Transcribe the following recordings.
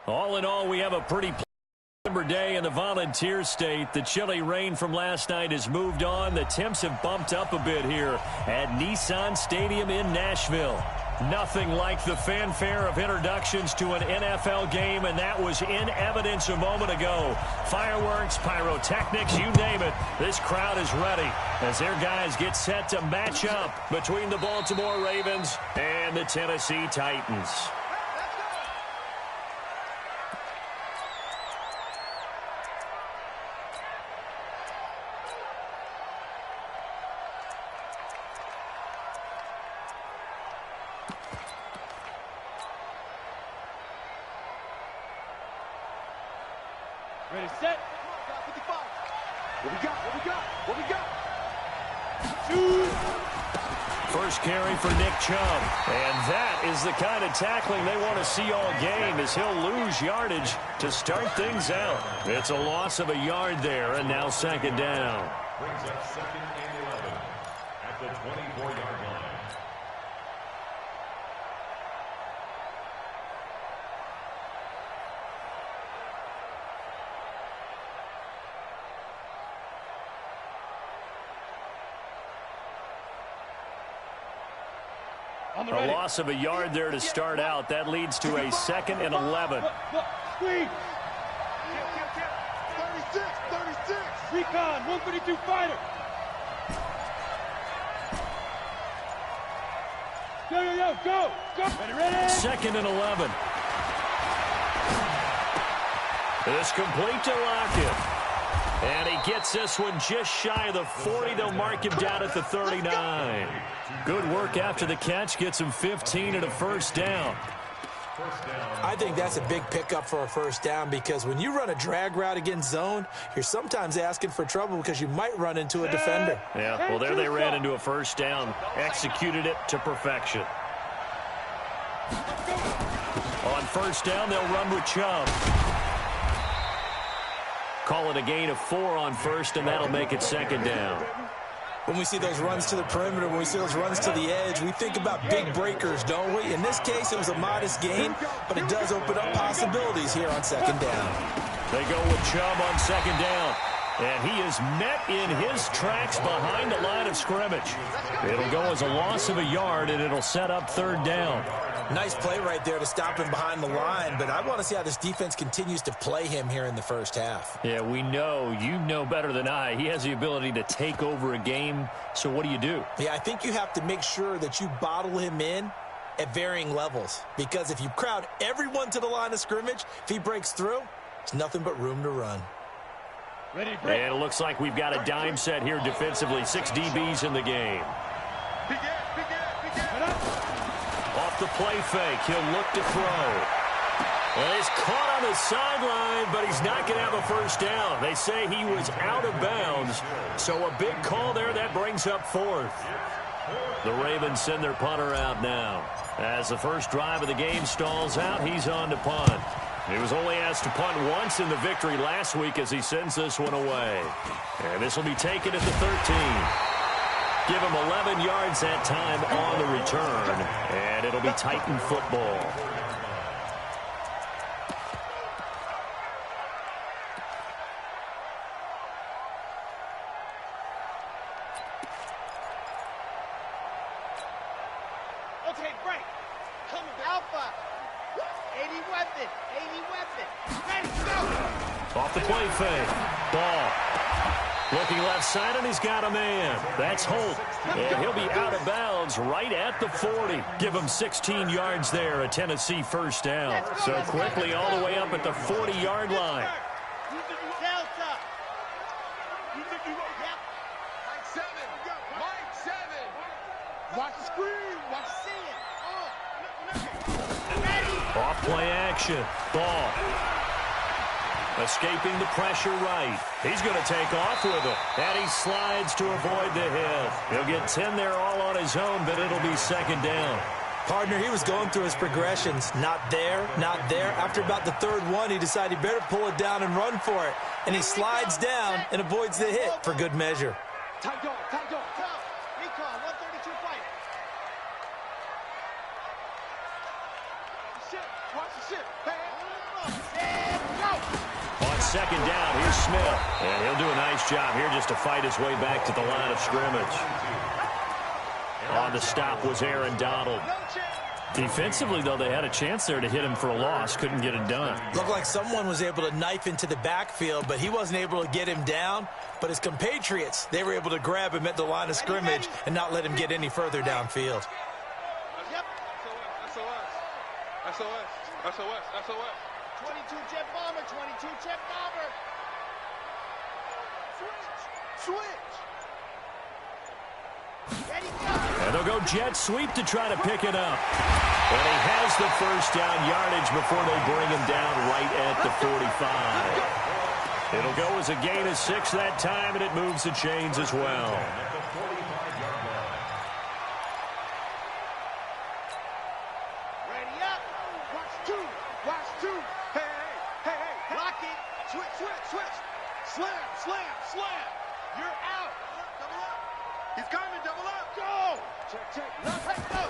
All in all, we have a pretty day in the Volunteer State. The chilly rain from last night has moved on. The temps have bumped up a bit here at Nissan Stadium in Nashville. Nothing like the fanfare of introductions to an NFL game, and that was in evidence a moment ago. Fireworks, pyrotechnics, you name it. This crowd is ready as their guys get set to match up between the Baltimore Ravens and the Tennessee Titans. Ready, set. 55. What we got? What we got? What we got? Shoot. First carry for Nick Chubb. And that is the kind of tackling they want to see all game, as he'll lose yardage to start things out. It's a loss of a yard there, and now second down. Brings up second and 11 at the 24-yard line. A loss of a yard there to start out. That leads to a second and 11. 36. Recon, 132 fighter. Go. Ready. Second and 11. It's complete to Lockett. And he gets this one just shy of the 40. They'll mark him down at the 39. Good work after the catch. Gets him 15 and a first down. I think that's a big pickup for a first down, because when you run a drag route against zone, you're sometimes asking for trouble because you might run into a defender. Yeah, well, there they ran into a first down. Executed it to perfection. On first down, they'll run with Chubb. Call it a gain of 4 on first, and that'll make it second down. When we see those runs to the perimeter, when we see those runs to the edge, we think about big breakers, don't we? In this case, it was a modest gain, but it does open up possibilities here on second down. They go with Chubb on second down. And he is met in his tracks behind the line of scrimmage. It'll go as a loss of a yard, and it'll set up third down. Nice play right there to stop him behind the line, but I want to see how this defense continues to play him here in the first half. Yeah, we know. You know better than I. He has the ability to take over a game, so what do you do? Yeah, I think you have to make sure that you bottle him in at varying levels, because if you crowd everyone to the line of scrimmage, if he breaks through, it's nothing but room to run. Ready, and it looks like we've got a dime set here defensively. 6 DBs in the game. Off the play fake, he'll look to throw. Well, he's caught on the sideline, but he's not going to have a first down. They say he was out of bounds, so a big call there. That brings up fourth. The Ravens send their punter out now. As the first drive of the game stalls out, he's on to punt. He was only asked to punt once in the victory last week as he sends this one away. And this will be taken at the 13. Give him 11 yards that time on the return. And it'll be Titan football. Okay, break. Come on, Alpha. 80 weapon. Ready, go. Off the play fake. Ball. Looking left side, and he's got a man. That's Holt. And he'll be out of bounds right at the 40. Give him 16 yards there, a Tennessee first down. So quickly all the way up at the 40-yard line. Delta. Mike 7. Watch the screen. Watch the Off play action. Ball. Escaping the pressure right. He's going to take off with it. And he slides to avoid the hit. He'll get 10 there all on his own, but it'll be second down. Partner, he was going through his progressions. Not there, not there. After about the third one, he decided he better pull it down and run for it. And he slides down and avoids the hit for good measure. Tight dog. Recon, 132 fight. Shit, watch the shit. Hey. On second down, here's Smith. And he'll do a nice job here just to fight his way back to the line of scrimmage. On the stop was Aaron Donald. Defensively, though, they had a chance there to hit him for a loss. Couldn't get it done. Looked like someone was able to knife into the backfield, but he wasn't able to get him down. But his compatriots, they were able to grab him at the line of scrimmage and not let him get any further downfield. Yep. SOS. 22 jet bomber, 22 jet bomber. Switch. Ready, go. And they'll go jet sweep to try to pick it up. And he has the first down yardage before they bring him down right at the 45. It'll go as a gain of 6 that time, and it moves the chains as well. Ready up. Watch two. Hey. Lock it. Switch. Slam. You're out. Double up. He's coming, double up. Go. Check. Let's go.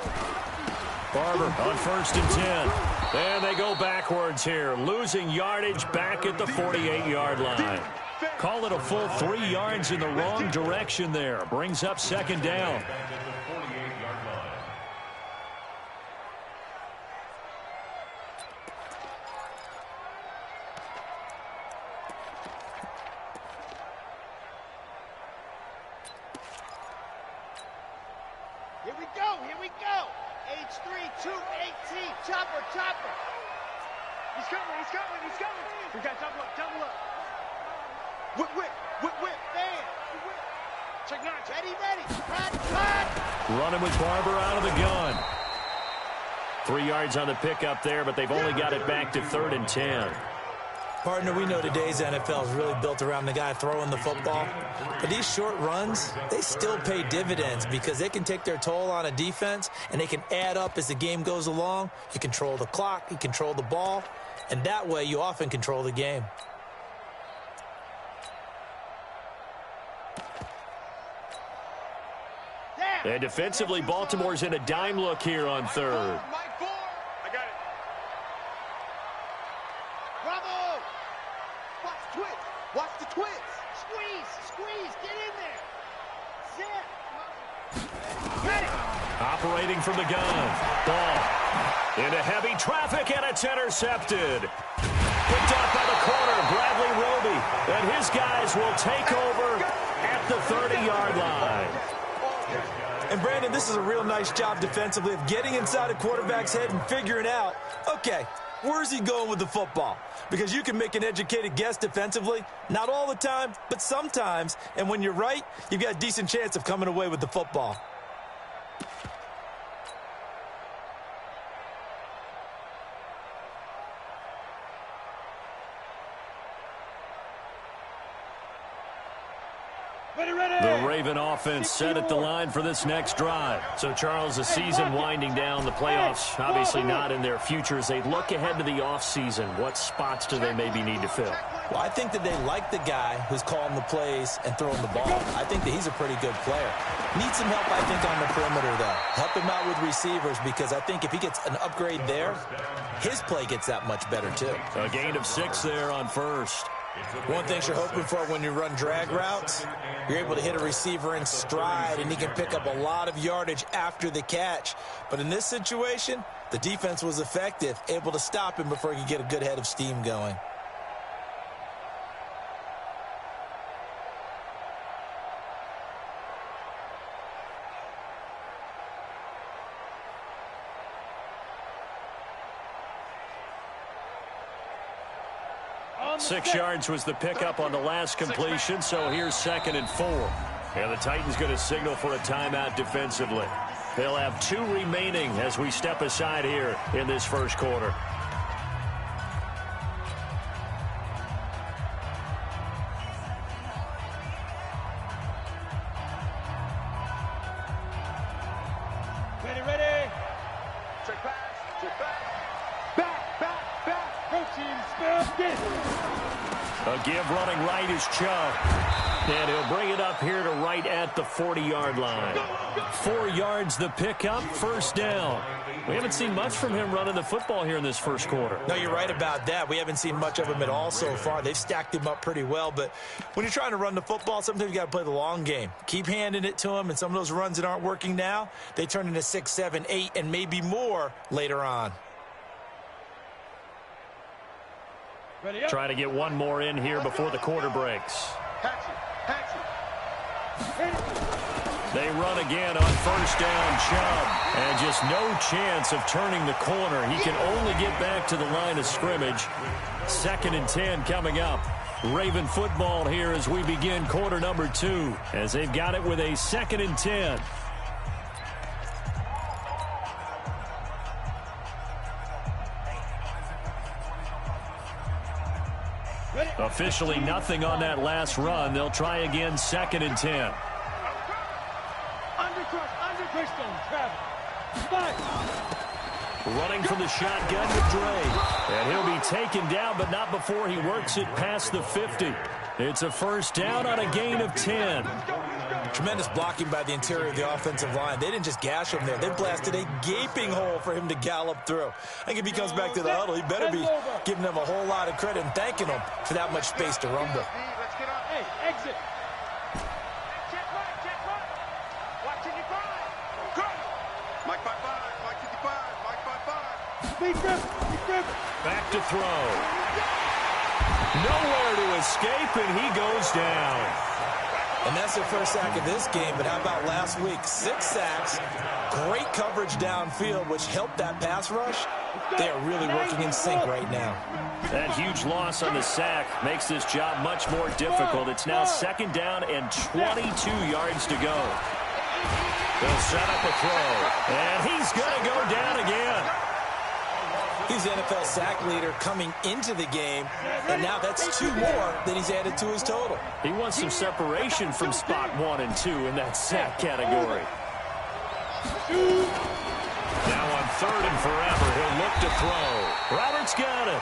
Barber on 1st and 10. And they go backwards here, losing yardage back at the 48-yard line. Call it a full 3 yards in the wrong direction there. Brings up second down. Here we go. H3, 218. Chopper. He's coming. We got double up. Whip. Fan. Check 9. Ready. Cut. Running with Barber out of the gun. 3 yards on the pickup there, but they've only got it back to 3rd and 10. Partner, we know today's NFL is really built around the guy throwing the football. But these short runs, they still pay dividends because they can take their toll on a defense, and they can add up as the game goes along. You control the clock, you control the ball, and that way you often control the game. And defensively, Baltimore's in a dime look here on 3rd. I got it. Bravo! Watch the twitch. Squeeze. Get in there. Zip. Get it. Operating from the gun. Ball into heavy traffic, and it's intercepted. Picked up by the corner, Bradley Roby. And his guys will take over at the 30-yard line. And, Brandon, this is a real nice job defensively of getting inside a quarterback's head and figuring out, okay, where's he going with the football? Because you can make an educated guess defensively, not all the time, but sometimes. And when you're right, you've got a decent chance of coming away with the football. The Raven offense set at the line for this next drive. So, Charles, the season winding down, the playoffs obviously not in their future. As they look ahead to the offseason, what spots do they maybe need to fill? Well, I think that they like the guy who's calling the plays and throwing the ball. I think that he's a pretty good player. Needs some help, I think, on the perimeter, though. Help him out with receivers, because I think if he gets an upgrade there, his play gets that much better, too. A gain of 6 there on 1st. One thing you're hoping for when you run drag routes, you're able to hit a receiver in stride, and he can pick up a lot of yardage after the catch. But in this situation, the defense was effective, able to stop him before he could get a good head of steam going. Six yards was the pickup on the last completion, so here's 2nd and 4. And the Titans going to signal for a timeout defensively. They'll have 2 remaining as we step aside here in this first quarter. Ready. Check pass. Back. Go team, spell, get it. A give running right is Chubb. And he'll bring it up here to right at the 40-yard line. 4 yards the pickup, first down. We haven't seen much from him running the football here in this first quarter. No, you're right about that. We haven't seen much of him at all so far. They've stacked him up pretty well, but when you're trying to run the football, sometimes you got to play the long game. Keep handing it to him, and some of those runs that aren't working now, they turn into 6, 7, 8, and maybe more later on. Try to get one more in here before the quarter breaks. They run again on first down, Chubb. And just no chance of turning the corner. He can only get back to the line of scrimmage. 2nd and 10 coming up. Raven football here as we begin quarter number 2. As they've got it with a 2nd and 10. Officially nothing on that last run. They'll try again 2nd and 10. Running from the shotgun with Dre. And he'll be taken down, but not before he works it past the 50. It's a first down on a gain of 10. Tremendous blocking by the interior of the offensive line. They didn't just gash him there. They blasted a gaping hole for him to gallop through. I think if he comes back to the huddle, he better be giving them a whole lot of credit and thanking them for that much space to rumble. Hey, exit. Check right. Watching you five. Go. Mike 5-5, Mike 55, Mike 5-5. Speed grip. Back to throw. Nowhere to escape, and he goes down. And that's their first sack of this game, but how about last week? 6 sacks, great coverage downfield, which helped that pass rush. They are really working in sync right now. That huge loss on the sack makes this job much more difficult. It's now 2nd down and 22 yards to go. They'll set up a throw, and he's going to go down again. He's the NFL sack leader coming into the game, and now that's 2 more that he's added to his total. He wants some separation from spot 1 and 2 in that sack category. Now on 3rd and forever, he'll look to throw. Roberts got it.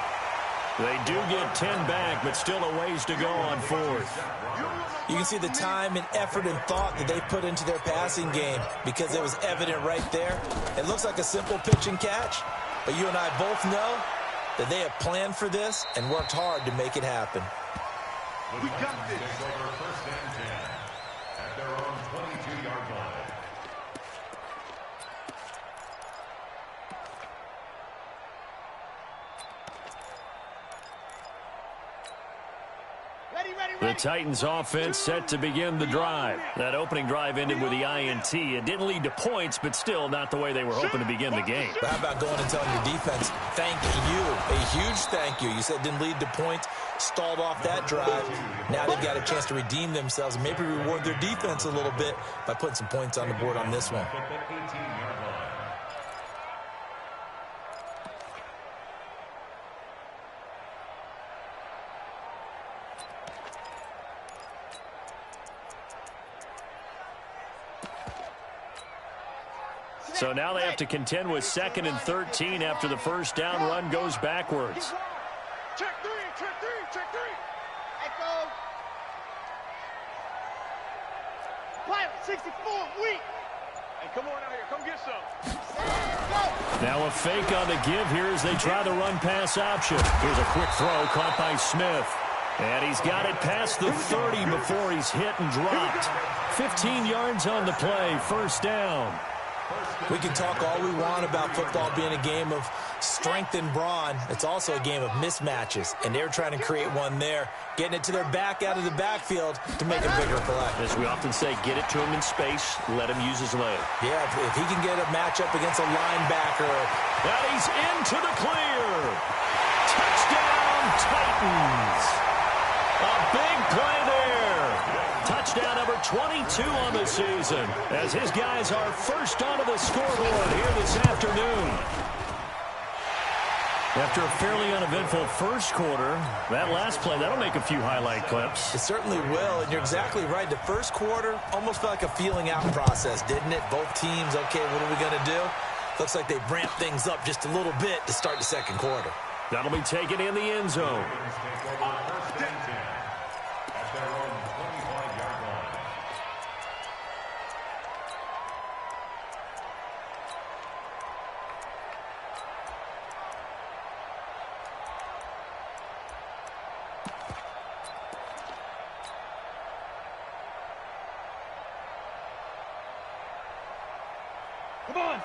They do get 10 back, but still a ways to go on 4th. You can see the time and effort and thought that they put into their passing game because it was evident right there. It looks like a simple pitch and catch, but you and I both know that they have planned for this and worked hard to make it happen. We got this. First and 10 at their own 22-yard line. The Titans offense set to begin the drive. That opening drive ended with the INT. It didn't lead to points, but still not the way they were hoping to begin the game. But how about going and telling your defense, thank you, a huge thank you. You said it didn't lead to points, stalled off that drive. Now they've got a chance to redeem themselves and maybe reward their defense a little bit by putting some points on the board on this one. So now they have to contend with 2nd and 13 after the first down run goes backwards. Check three. Echo. Pilot 64, weak. Hey, come on out here. Come get some. Go. Now a fake on the give here as they try the run-pass option. Here's a quick throw caught by Smith. And he's got it past the 30 before he's hit and dropped. 15 yards on the play, first down. We can talk all we want about football being a game of strength and brawn. It's also a game of mismatches, and they're trying to create one there, getting it to their back out of the backfield to make a bigger play. As we often say, get it to him in space, let him use his leg. Yeah, if he can get a matchup against a linebacker. Now he's into the clear. Touchdown, Titans. A big play there. Touchdown number 22 on the season as his guys are first onto the scoreboard here this afternoon. After a fairly uneventful first quarter, that last play, that'll make a few highlight clips. It certainly will, and you're exactly right. The first quarter almost felt like a feeling out process, didn't it? Both teams, okay, what are we going to do? Looks like they ramped things up just a little bit to start the second quarter. That'll be taken in the end zone.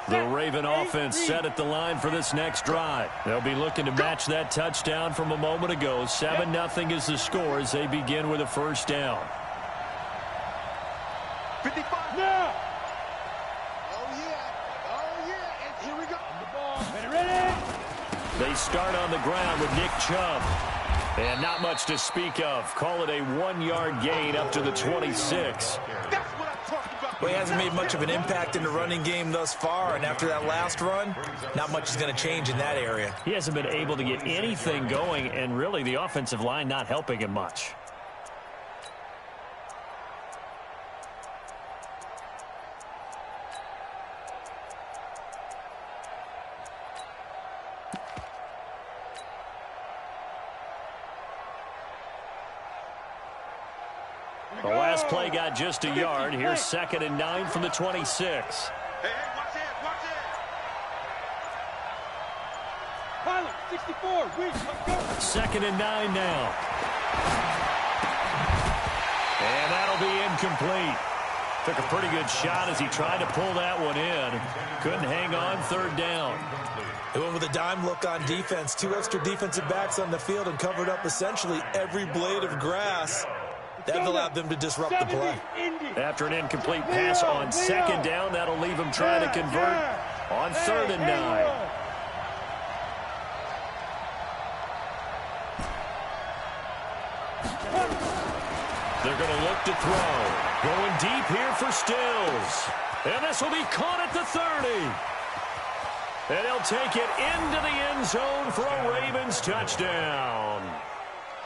The Raven offense set at the line for this next drive. They'll be looking to match that touchdown from a moment ago. 7-0 is the score as they begin with a first down. 55. Now. Oh, yeah. And here we go. On the ball. Ready. They start on the ground with Nick Chubb. And not much to speak of. Call it a 1-yard gain up to the 26. That's what I'm talking about. Well, he hasn't made much of an impact in the running game thus far, and after that last run, not much is going to change in that area. He hasn't been able to get anything going, and really the offensive line not helping him much. The last play got just a yard. Here's 2nd and 9 from the 26. Hey, watch it. Pilot, 64, weak, let's go. 2nd and 9 now. And that'll be incomplete. Took a pretty good shot as he tried to pull that one in. Couldn't hang on, 3rd down. They went with a dime look on defense. 2 extra defensive backs on the field and covered up essentially every blade of grass. That allowed them to disrupt the play. After an incomplete pass on 2nd down, that'll leave him trying to convert on 3rd and 9. They're going to look to throw. Going deep here for Stills. And this will be caught at the 30. And he'll take it into the end zone for a Ravens touchdown.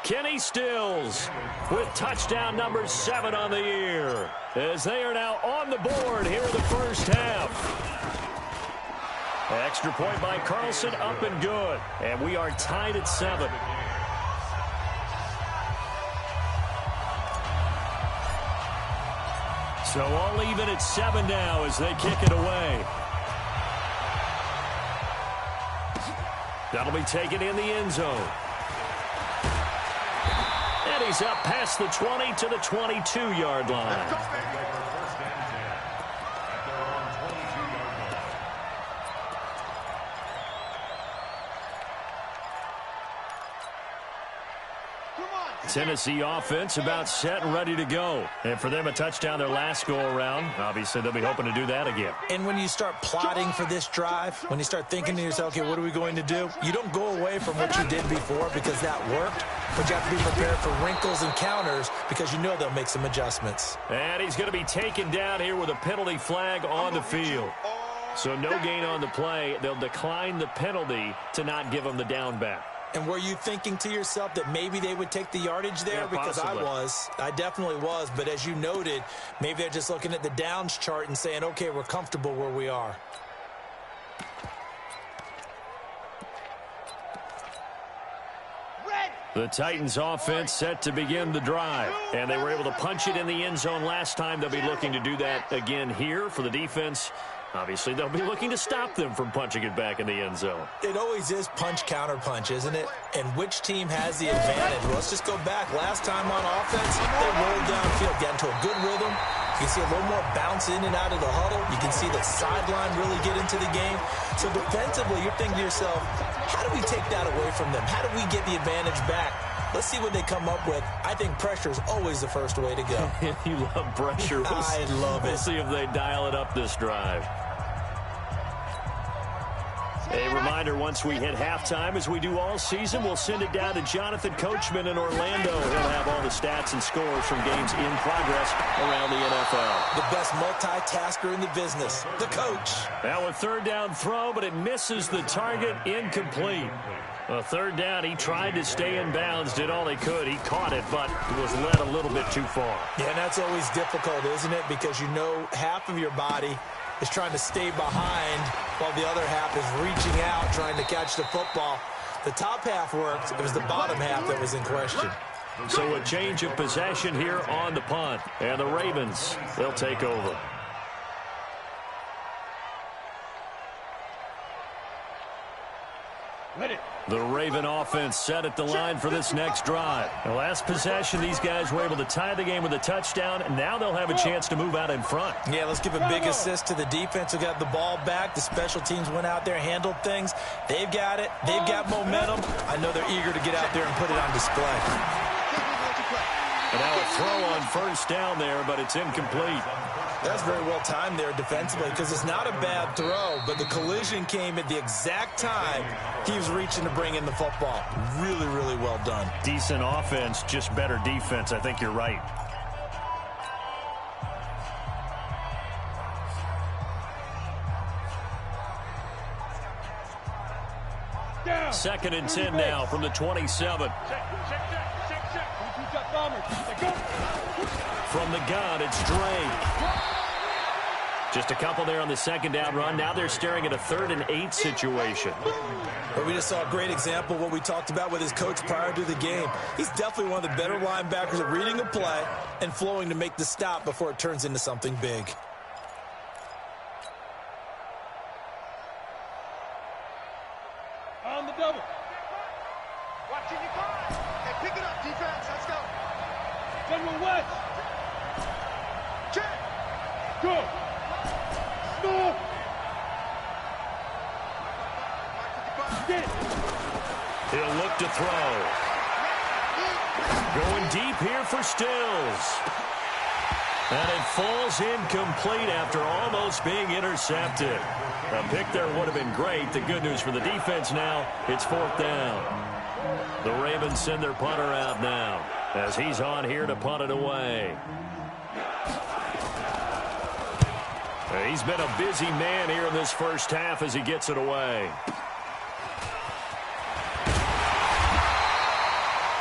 Kenny Stills with touchdown number 7 on the year, as they are now on the board here in the first half. Extra point by Carlson, up and good. And we are tied at 7. So all even at 7 now as they kick it away. That'll be taken in the end zone. And he's up past the 20 to the 22-yard line. Tennessee offense about set and ready to go. And for them, a touchdown their last go-around. Obviously, they'll be hoping to do that again. And when you start plotting for this drive, when you start thinking to yourself, okay, what are we going to do? You don't go away from what you did before because that worked, but you have to be prepared for wrinkles and counters because you know they'll make some adjustments. And he's going to be taken down here with a penalty flag on the field. So no gain on the play. They'll decline the penalty to not give him the down back. And were you thinking to yourself that maybe they would take the yardage there? Yeah, because possibly. I definitely was. But as you noted, maybe they're just looking at the downs chart and saying, okay, we're comfortable where we are. The Titans offense set to begin the drive. And they were able to punch it in the end zone last time. They'll be looking to do that again here for the defense. Obviously, they'll be looking to stop them from punching it back in the end zone. It always is punch, counter punch, isn't it? And which team has the advantage? Well, let's just go back. Last time on offense, they rolled downfield, got into a good rhythm. You can see a little more bounce in and out of the huddle. You can see the sideline really get into the game. So defensively, you're thinking to yourself, how do we take that away from them? How do we get the advantage back? Let's see what they come up with. I think pressure is always the first way to go. You love pressure. I love it. We'll see if they dial it up this drive. A reminder, once we hit halftime, as we do all season, we'll send it down to Jonathan Coachman in Orlando. He'll have all the stats and scores from games in progress around the NFL. The best multitasker in the business, the coach. Now a 3rd down throw, but it misses the target, incomplete. A 3rd down, he tried to stay in bounds, did all he could. He caught it, but it was led a little bit too far. Yeah, and that's always difficult, isn't it? Because you know half of your body is trying to stay behind while the other half is reaching out, trying to catch the football. The top half worked. It was the bottom half that was in question. So a change of possession here on the punt. And the Ravens, they'll take over. The Raven offense set at the line for this next drive. The last possession, these guys were able to tie the game with a touchdown, and now they'll have a chance to move out in front. Yeah, let's give a big assist to the defense who got the ball back. The special teams went out there, handled things. They've got it. They've got momentum. I know they're eager to get out there and put it on display. And now a throw on first down there, but it's incomplete. That's very well timed there defensively because it's not a bad throw, but the collision came at the exact time he was reaching to bring in the football. Really, really well done. Decent offense, just better defense. I think you're right. Down. 2nd and 10 now from the 27. From the gun, it's Drake. Just a couple there on the 2nd down run. Now they're staring at a 3rd and 8 situation. But we just saw a great example of what we talked about with his coach prior to the game. He's definitely one of the better linebackers at reading a play and flowing to make the stop before it turns into something big. On the double. Watching you guys. Hey, pick it up, defense. Let's go. General West. Check. Go. No. Get it. He'll look to throw. Going deep here for Stills. And it falls incomplete after almost being intercepted. A pick there would have been great. The good news for the defense now, it's 4th down. The Ravens send their punter out now as he's on here to punt it away. He's been a busy man here in this first half as he gets it away.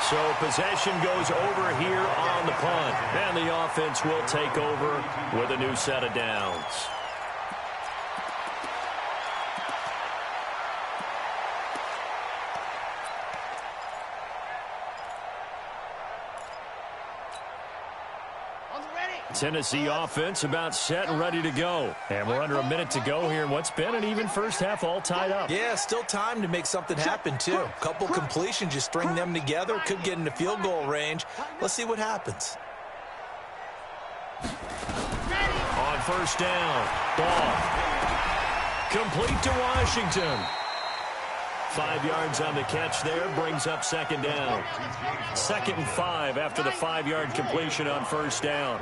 So possession goes over here on the punt. And the offense will take over with a new set of downs. Tennessee offense about set and ready to go. And we're under a minute to go here in what's been an even first half, all tied up. Yeah, still time to make something happen, too. A couple completions, you string them together, could get into field goal range. Let's see what happens. On first down, ball. Complete to Washington. 5 yards on the catch there, brings up 2nd down. 2nd and 5 after the 5-yard completion on first down.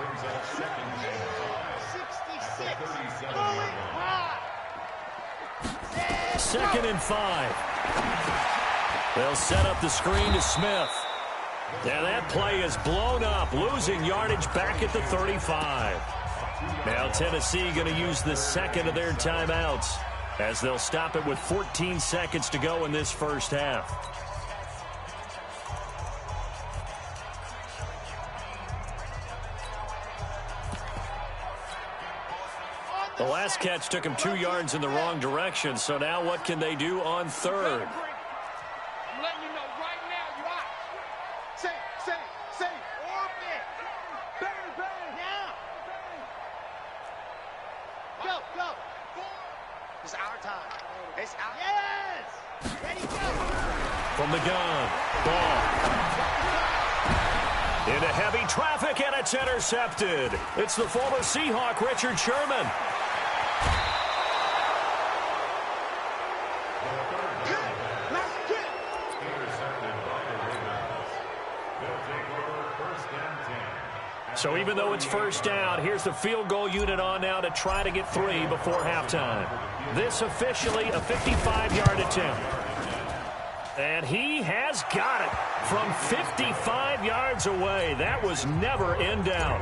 2nd and 5. They'll set up the screen to Smith. Yeah, that play is blown up, losing yardage back at the 35. Now Tennessee going to use the 2nd of their timeouts, as they'll stop it with 14 seconds to go in this first half. The last catch took him 2 yards in the wrong direction, so now what can they do on 3rd? I'm letting you know right now, you out. Say, orbit. Bang, bang, now. Go. It's our time. It's our. Yes! Ready, go! From the gun, ball. Into heavy traffic, and it's intercepted. It's the former Seahawk, Richard Sherman. So even though it's first down, here's the field goal unit on now to try to get 3 before halftime. This officially a 55-yard attempt. And he has got it from 55 yards away. That was never in doubt.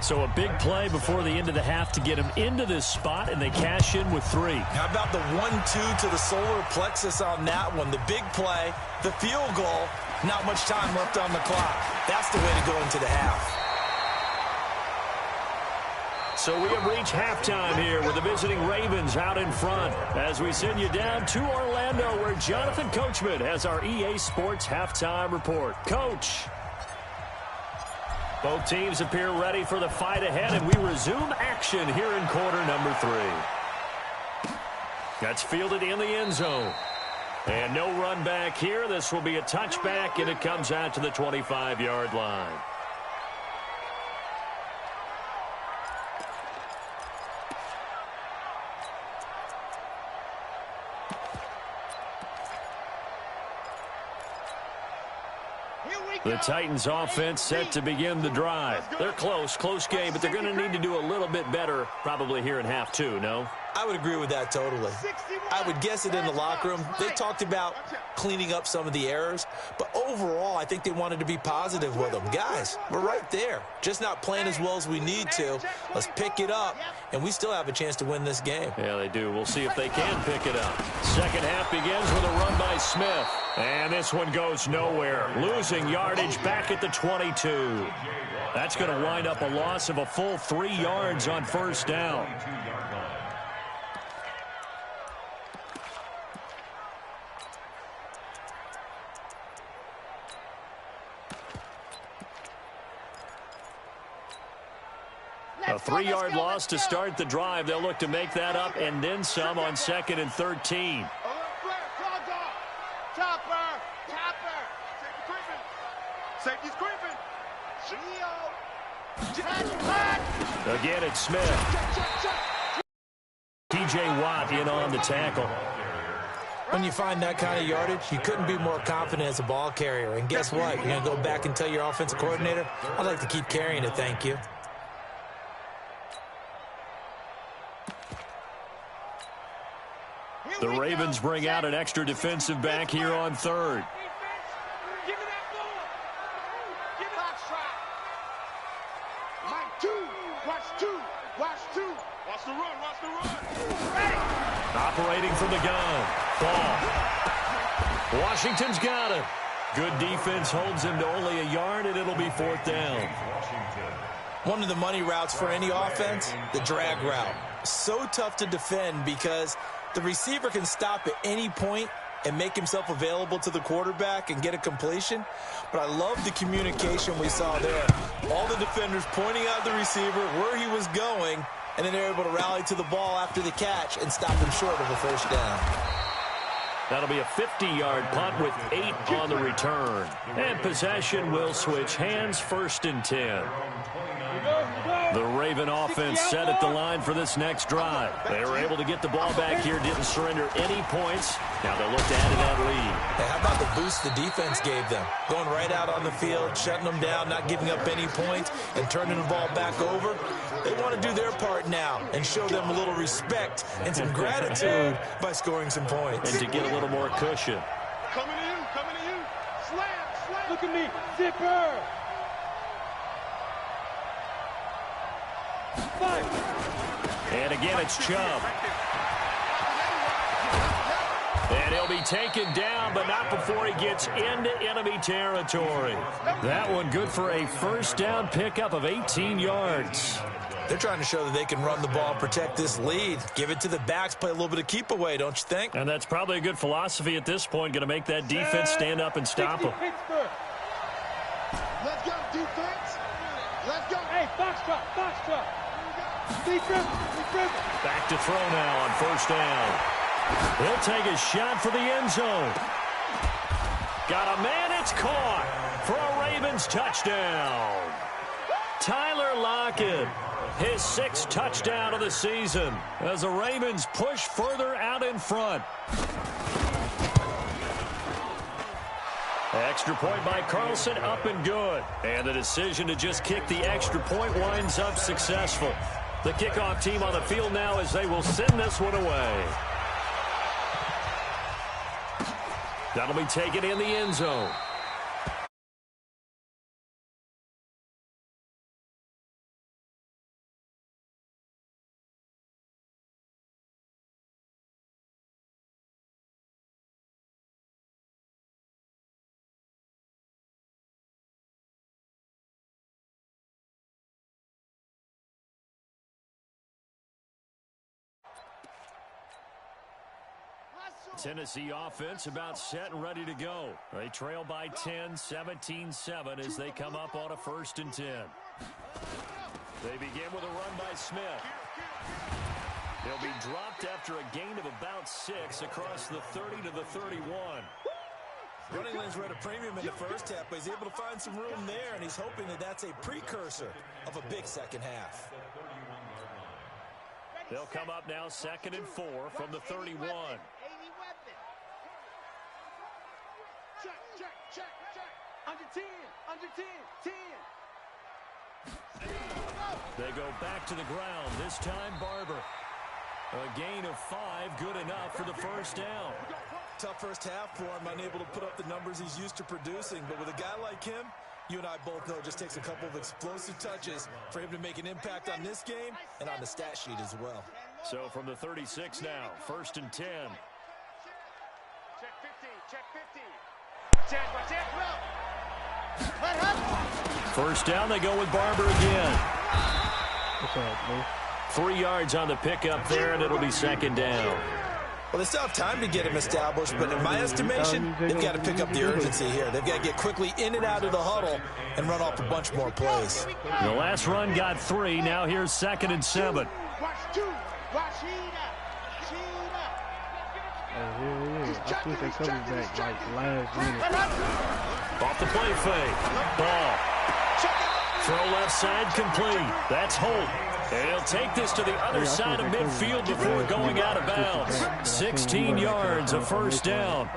So a big play before the end of the half to get him into this spot, and they cash in with 3. How about the 1-2 to the solar plexus on that one? The big play, the field goal, not much time left on the clock. That's the way to go into the half. So we have reached halftime here with the visiting Ravens out in front as we send you down to Orlando where Jonathan Coachman has our EA Sports halftime report. Coach. Both teams appear ready for the fight ahead, and we resume action here in quarter number 3. That's fielded in the end zone. And no run back here. This will be a touchback, and it comes out to the 25-yard line. The Titans offense set to begin the drive. They're close game, but they're going to need to do a little bit better probably here in half two, no? I would agree with that totally. I would guess it in the locker room. They talked about cleaning up some of the errors, but overall, I think they wanted to be positive with them. Guys, we're right there. Just not playing as well as we need to. Let's pick it up, and we still have a chance to win this game. Yeah, they do. We'll see if they can pick it up. Second half begins with a run by Smith. And this one goes nowhere. Losing yardage back at the 22. That's going to wind up a loss of a full 3 yards on first down. A 3-yard loss to start the drive. They'll look to make that up and then some on 2nd and 13. Safety's creeping. Again, it's Smith. T.J. Watt in on the tackle. When you find that kind of yardage, you couldn't be more confident as a ball carrier. And guess what? You're going to go back and tell your offensive coordinator, I'd like to keep carrying it, thank you. The Ravens bring out an extra defensive back here on 3rd. Give me that ball. Give me that track. Line 2. Watch 2. Watch 2. Watch the run. Watch the run. Hey. Operating from the gun. Ball. Washington's got it. Good defense holds him to only a yard, and it'll be 4th down. One of the money routes for any offense, the drag route. So tough to defend because the receiver can stop at any point and make himself available to the quarterback and get a completion. But I love the communication we saw there. All the defenders pointing out the receiver where he was going, and then they're able to rally to the ball after the catch and stop him short of a first down. That'll be a 50-yard punt with 8 on the return. And possession will switch hands, 1st and 10. The Raven offense set at the line for this next drive. They were able to get the ball back here, didn't surrender any points. Now they'll look to add to that lead. Hey, how about the boost the defense gave them? Going right out on the field, shutting them down, not giving up any points, and turning the ball back over. They want to do their part now and show them a little respect and some gratitude by scoring some points. And to get a little more cushion. Coming to you. Coming to you. Slam. Slam. Look at me. Zipper. And again, it's Chubb. And he'll be taken down, but not before he gets into enemy territory. That one good for a first down pickup of 18 yards. They're trying to show that they can run the ball and protect this lead. Give it to the backs, play a little bit of keep away, don't you think? And that's probably a good philosophy at this point, going to make that defense stand up and stop them. Let's go, defense. Let's go. Hey, box truck. Back to throw now on first down. He'll take a shot for the end zone. Got a man, it's caught for a Ravens touchdown. Tyler Lockett, his 6th touchdown of the season as the Ravens push further out in front. Extra point by Carlson, up and good. And the decision to just kick the extra point winds up successful. The kickoff team on the field now as they will send this one away. That'll be taken in the end zone. Tennessee offense about set and ready to go. They trail by 10, 17-7 as they come up on a 1st and 10. They begin with a run by Smith. He'll be dropped after a gain of about 6 across the 30 to the 31. Running lanes were at a premium in the first half, but he's able to find some room there, and he's hoping that that's a precursor of a big second half. They'll come up now 2nd and 4 from the 31. Check. Under 10, 10. They go back to the ground, this time Barber. A gain of 5, good enough for the first down. Tough first half for him, unable to put up the numbers he's used to producing. But with a guy like him, you and I both know it just takes a couple of explosive touches for him to make an impact on this game and on the stat sheet as well. So from the 36 now, 1st and 10. Check 50. First down, they go with Barber again. What's up, man? 3 yards on the pickup there, and it'll be 2nd down. Well, they still have time to get him established, but in my estimation, they've got to pick up the urgency here. They've got to get quickly in and out of the huddle and run off a bunch more plays. The last run got 3. Now here's 2nd and 7. I think they covered back like last minute. Off the play fake. Ball. Throw left side complete. That's Holt. And he'll take this to the other side of midfield before going out of bounds. 16 yards, a first down.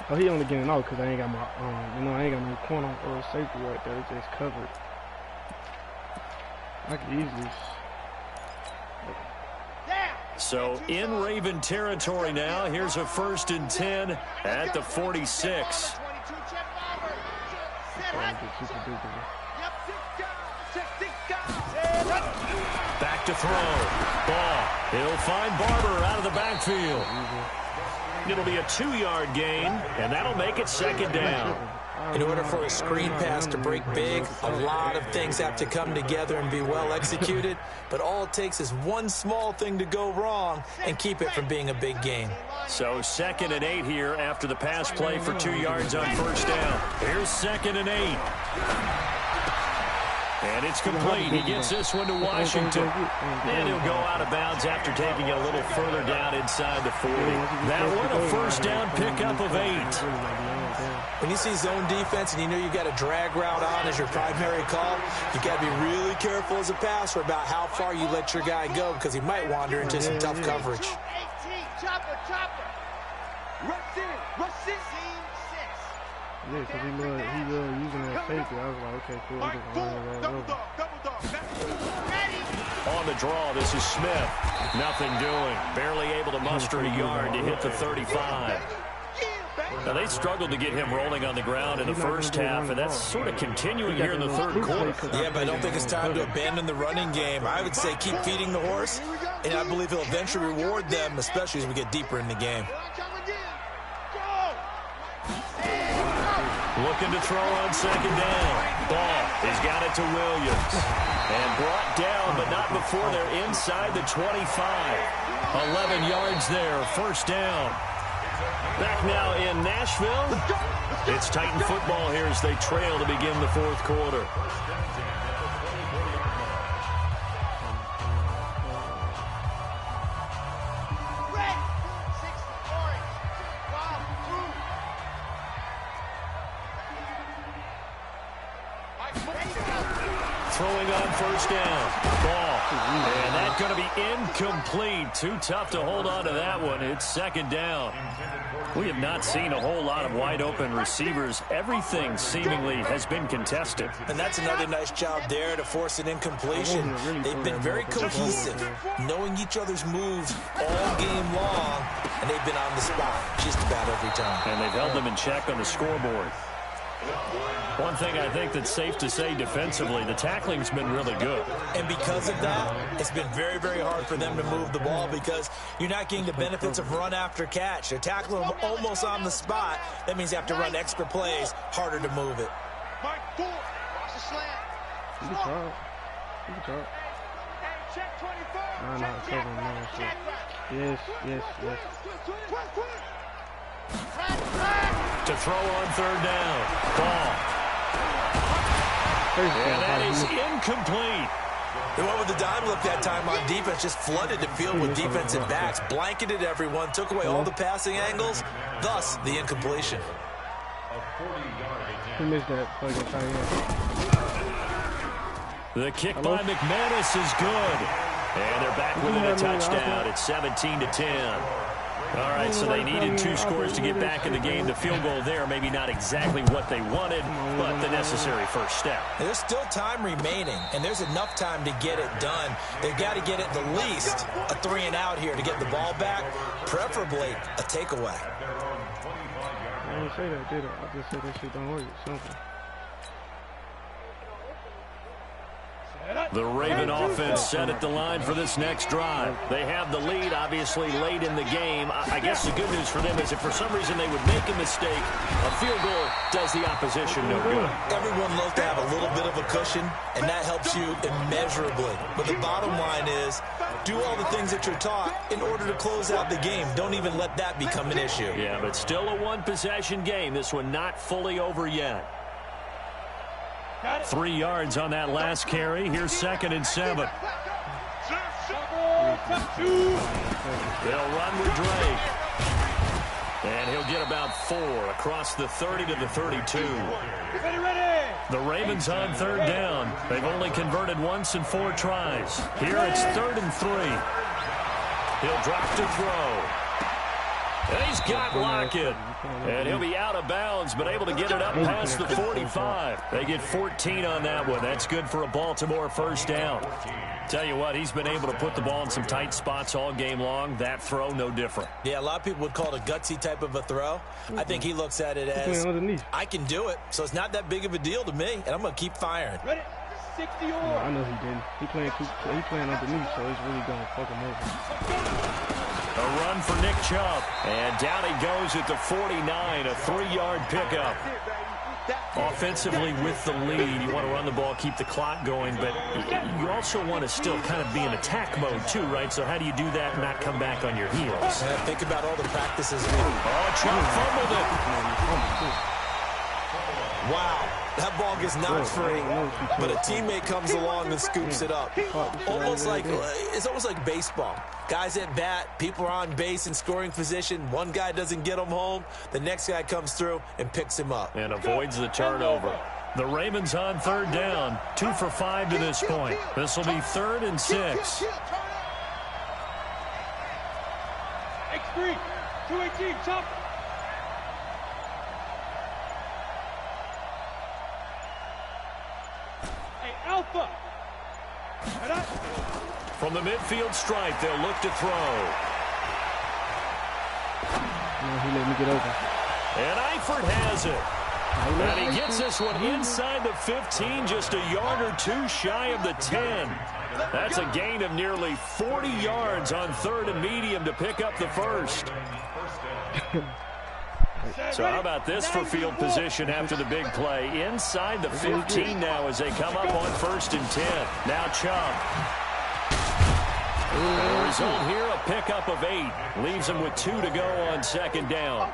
Oh, he only getting out because I ain't got my, I ain't got no corner or safety right there. It's just covered. I could easily. So in Raven territory now. Here's a 1st and 10 at the 46. Back to throw. Ball. He'll find Barber out of the backfield. It'll be a 2-yard gain, and that'll make it 2nd down. In order for a screen pass to break big, a lot of things have to come together and be well executed, but all it takes is one small thing to go wrong and keep it from being a big gain. So 2nd and 8 here after the pass play for 2 yards on first down. Here's 2nd and 8. And it's complete. He gets this one to Washington. And he'll go out of bounds after taking it a little further down inside the 40. That one a first down pickup of 8. When you see zone defense and you know you've got a drag route on as your primary call, you got to be really careful as a passer about how far you let your guy go because he might wander into some tough coverage. Yeah, because he was using that safety. I was like, okay, cool. I'm just running right over. On the draw, this is Smith. Nothing doing. Barely able to muster a yard to hit the 35. Now, they struggled to get him rolling on the ground in the first half, and that's sort of continuing here in the 3rd quarter. Yeah, but I don't think it's time to abandon the running game. I would say keep feeding the horse, and I believe he'll eventually reward them, especially as we get deeper in the game. Looking to throw on 2nd down. Ball. He's got it to Williams. And brought down, but not before they're inside the 25. 11 yards there, first down. Back now in Nashville. It's Titan football here as they trail to begin the 4th quarter. Throwing on first down. Ball. And that's going to be incomplete. Too tough to hold on to that one. It's 2nd down. We have not seen a whole lot of wide-open receivers. Everything seemingly has been contested. And that's another nice job there to force an incompletion. They've been very cohesive, knowing each other's moves all game long, and they've been on the spot just about every time. And they've held them in check on the scoreboard. One thing I think that's safe to say defensively, the tackling's been really good. And because of that, it's been very, very hard for them to move the ball because you're not getting the benefits of run after catch. They're tackling them almost on the spot. That means you have to run extra plays, harder to move it. Watch the slant. You can try. You can try. Check 24. I'm not covering man. Yes. To throw on 3rd down. Ball. And that is incomplete. They went with the dime look that time on defense, just flooded the field with defensive backs, blanketed everyone, took away all the passing angles, thus the incompletion. He missed that fucking tight end. The kick by McManus is good. And they're back with a touchdown. It's 17-10. All right, so they needed 2 scores to get back in the game. The field goal there, maybe not exactly what they wanted, but the necessary first step. There's still time remaining, and there's enough time to get it done. They've got to get at the least a 3-and-out here to get the ball back, preferably a takeaway. I didn't say that, did I? I just said that shit don't work. It's simple. The Raven offense set at the line for this next drive. They have the lead, obviously, late in the game. I guess the good news for them is if for some reason they would make a mistake, a field goal does the opposition no good. Everyone loves to have a little bit of a cushion, and that helps you immeasurably. But the bottom line is, do all the things that you're taught in order to close out the game. Don't even let that become an issue. Yeah, but still a one-possession game. This one not fully over yet. 3 yards on that last carry. Here's 2nd and 7. They'll run with Drake. And he'll get about 4 across the 30 to the 32. The Ravens on 3rd down. They've only converted once in 4 tries. Here it's 3rd and 3. He'll drop to throw. And he's got Lockett. And he'll be out of bounds, but able to get it up past the 45. They get 14 on that one. That's good for a Baltimore first down. Tell you what, he's been able to put the ball in some tight spots all game long. That throw, no different. Yeah, a lot of people would call it a gutsy type of a throw. I think he looks at it as, I can do it, so it's not that big of a deal to me, and I'm going to keep firing. Ready? 60 No, I know he didn't. He playing underneath, so it's really going to fuck him over. A run for Nick Chubb. And down he goes at the 49, a 3-yard pickup. Offensively with the lead, you want to run the ball, keep the clock going, but you also want to still kind of be in attack mode too, right? So how do you do that and not come back on your heels? Think about all the practices. Oh, Chubb fumbled it. Wow. That ball gets knocked free, but a teammate comes along and scoops it up. It's almost like baseball. Guys at bat, people are on base in scoring position. One guy doesn't get him home. The next guy comes through and picks him up. And avoids the turnover. The Ravens on 3rd down. 2 for 5 to this point. This will be 3rd and 6. X3, 218, chop. Alpha. From the midfield stripe, they'll look to throw. He let me get over. And Eifert has it. And he gets this one inside the 15, just a yard or 2 shy of the 10. That's a gain of nearly 40 yards on 3rd and medium to pick up the first. So how about this for field position after the big play? Inside the 15 now as they come up on 1st and 10. Now Chubb. The result here, a pickup of 8. Leaves them with 2 to go on 2nd down.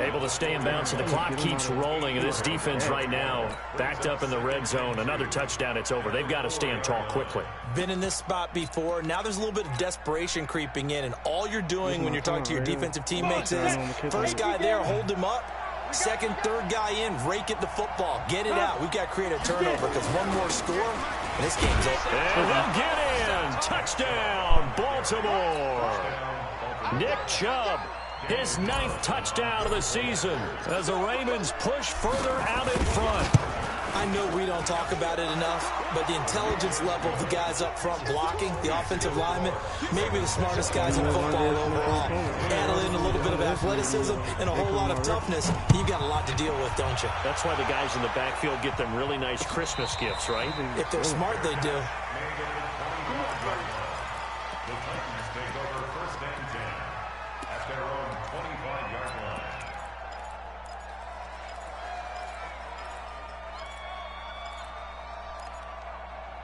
Able to stay in bounds, so the clock keeps rolling. And this defense right now backed up in the red zone. Another touchdown, it's over. They've got to stand tall quickly. Been in this spot before. Now there's a little bit of desperation creeping in. And all you're doing when you're talking to your defensive teammates is, first guy there, hold him up. Second, third guy in, rake at the football. Get it out. We've got to create a turnover because one more score, and this game's over. And they'll get in. Touchdown, Baltimore. Nick Chubb, his 9th touchdown of the season as the Ravens push further out in front. I know we don't talk about it enough, but the intelligence level of the guys up front blocking, the offensive linemen, maybe the smartest guys in football overall. Add in a little bit of athleticism and a whole lot of toughness. You've got a lot to deal with, don't you? That's why the guys in the backfield get them really nice Christmas gifts, right? If they're smart, they do.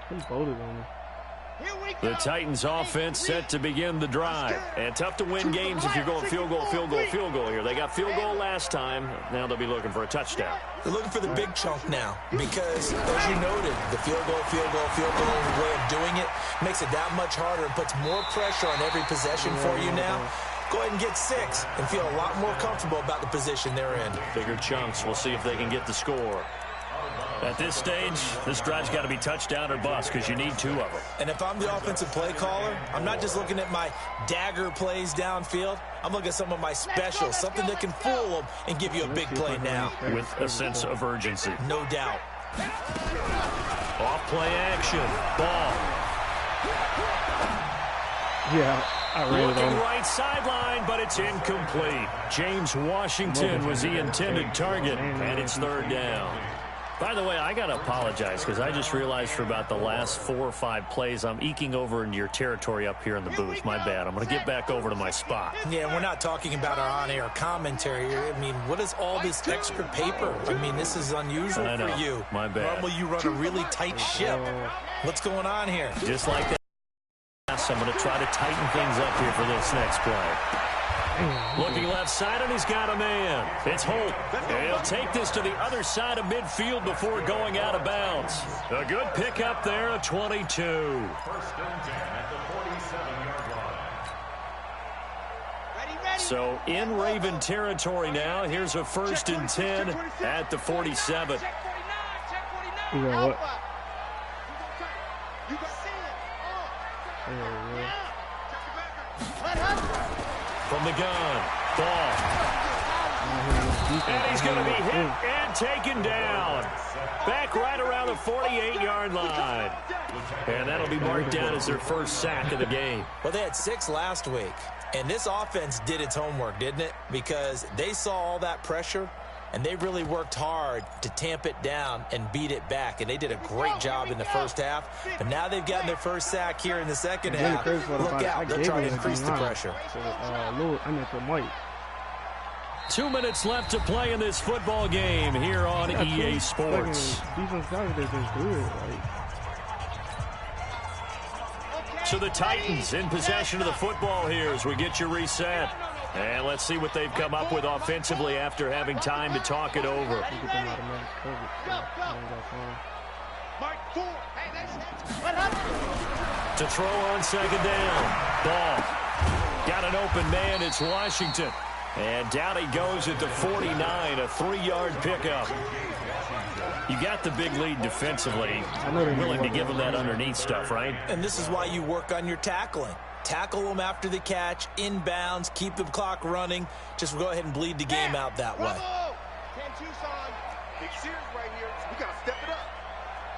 He bolted on me. The Titans offense set to begin the drive. And tough to win games if you're going field goal, field goal, field goal here. They got field goal last time. Now they'll be looking for a touchdown. They're looking for the big chunk now because, as you noted, the field goal way of doing it makes it that much harder and puts more pressure on every possession for you now. Go ahead and get 6 and feel a lot more comfortable about the position they're in. Bigger chunks. We'll see if they can get the score. At this stage, this drive's got to be touchdown or bust because you need 2 of them. And if I'm the offensive play caller, I'm not just looking at my dagger plays downfield. I'm looking at some of my specials, something that can fool them and give you a big play now. With a sense of urgency. No doubt. Off play action. Ball. Yeah, I ran it Looking on. right sideline, but it's incomplete. James Washington was the intended target, and it's 3rd down. By the way, I got to apologize because I just realized for about the last 4 or 5 plays, I'm eking over into your territory up here in the booth. My bad. I'm going to get back over to my spot. Yeah, we're not talking about our on-air commentary here. I mean, what is all this extra paper? I mean, this is unusual for you. My bad. Normally you run a really tight ship. What's going on here? Just like that. I'm going to try to tighten things up here for this next play. Looking left side, and he's got a man. It's Holt. And he'll take this to the other side of midfield before going out of bounds. A good pickup there, a 22. 1st and 10 at the 47-yard line. So in Raven territory now. Here's a 1st and 10 at the 47. You got what? From the gun, ball. And he's going to be hit and taken down. Back right around the 48-yard line. And that'll be marked down as their 1st sack of the game. Well, they had 6 last week, and this offense did its homework, didn't it? Because they saw all that pressure, and they really worked hard to tamp it down and beat it back. And they did a great job in the 1st half. But now they've gotten their 1st sack here in the 2nd half. Look out. They'll try to increase the pressure. For Mike. 2 minutes left to play in this football game here on EA Sports. So the Titans in possession of the football here as we get you reset. And let's see what they've come up with offensively after having time to talk it over. To throw on 2nd down. Ball. Got an open man. It's Washington. And down he goes at the 49, a 3-yard pickup. You got the big lead defensively. Willing to give them that underneath stuff, right? And this is why you work on your tackling. Tackle them after the catch, inbounds, keep the clock running. Just go ahead and bleed the game out that way. Big series right here. We got to step it up.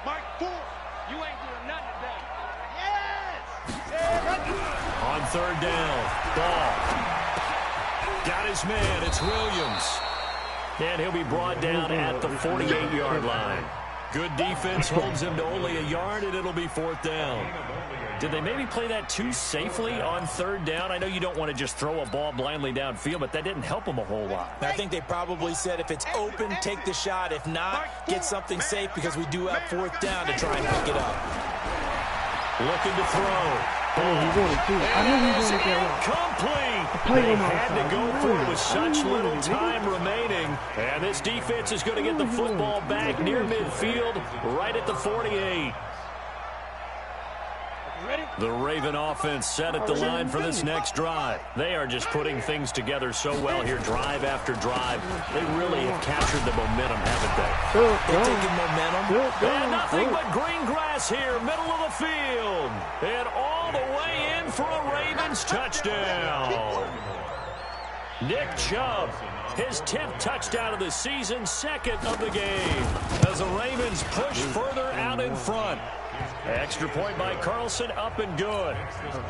Mike 4. You ain't doing nothing today. Yes! On 3rd down, ball. Got his man. It's Williams. And he'll be brought down at the 48-yard line. Good defense holds him to only a yard, and it'll be 4th down. Did they maybe play that too safely on 3rd down? I know you don't want to just throw a ball blindly downfield, but that didn't help them a whole lot. I think they probably said if it's open, take the shot. If not, get something safe because we do have 4th down to try and pick it up. Looking to throw. I knew he wanted to. I knew he wanted that Complete. They had to go for it with such little time remaining. And this defense is going to get the football back near midfield, right at the 48. The Raven offense set at the line for this next drive. They are just putting things together so well here, drive after drive. They really have captured the momentum, haven't they? They're taking momentum. And nothing but green grass here, middle of the field. And all the way in for a Ravens touchdown. Nick Chubb, his 10th touchdown of the season, 2nd of the game, as the Ravens push further out in front. Extra point by Carlson, up and good.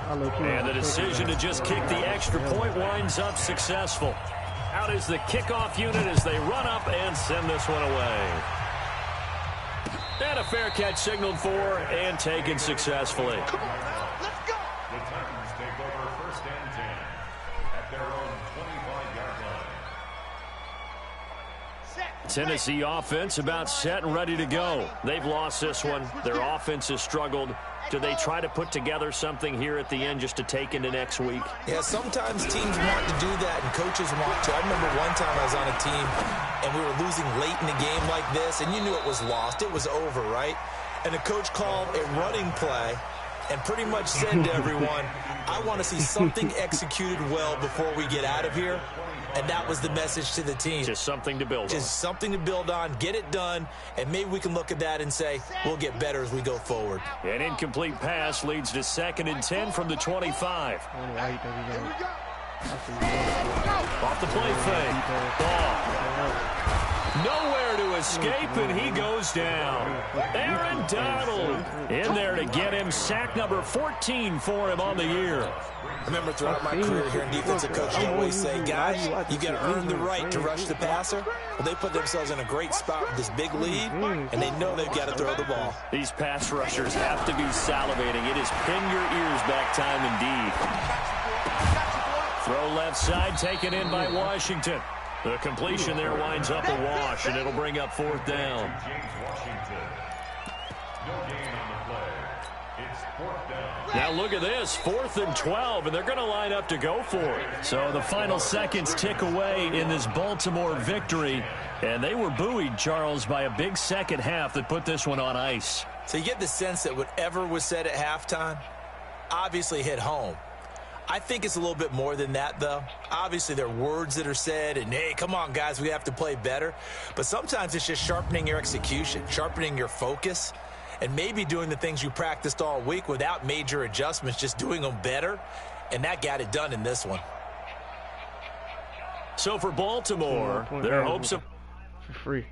And the decision to just kick the extra point winds up successful. Out is the kickoff unit as they run up and send this one away. And a fair catch signaled for and taken successfully. Come on now, let's go. The Titans take over 1st and 10 at their own 25-yard line. Tennessee offense about set and ready to go. They've lost this one. Their offense has struggled. Do they try to put together something here at the end just to take into next week? Yeah, sometimes teams want to do that and coaches want to. I remember one time I was on a team and we were losing late in the game like this, and you knew it was lost. It was over, right? And the coach called a running play and pretty much said to everyone, I want to see something executed well before we get out of here. And that was the message to the team. Just something to build on. Just something to build on, get it done, and maybe we can look at that and say, we'll get better as we go forward. An incomplete pass leads to 2nd and 10 from the 25. Off the play fake. Ball. Nowhere to escape, and he goes down. Aaron Donald in there to get him. Sack number 14 for him on the year. I remember throughout my career here in defensive coach, I always say, guys, you got to earn the right to rush the passer. Well, they put themselves in a great spot with this big lead, and they know they've got to throw the ball. These pass rushers have to be salivating. It is pin your ears back time indeed. Throw left side, taken in by Washington. The completion there winds up a wash, and it'll bring up 4th down. Now look at this, 4th and 12, and they're going to line up to go for it. So the final seconds tick away in this Baltimore victory, and they were buoyed, Charles, by a big second half that put this one on ice. So you get the sense that whatever was said at halftime obviously hit home. I think it's a little bit more than that, though. Obviously, there are words that are said, and, hey, come on, guys, we have to play better. But sometimes it's just sharpening your execution, sharpening your focus, and maybe doing the things you practiced all week without major adjustments, just doing them better, and that got it done in this one. So for Baltimore, their hopes of... For free.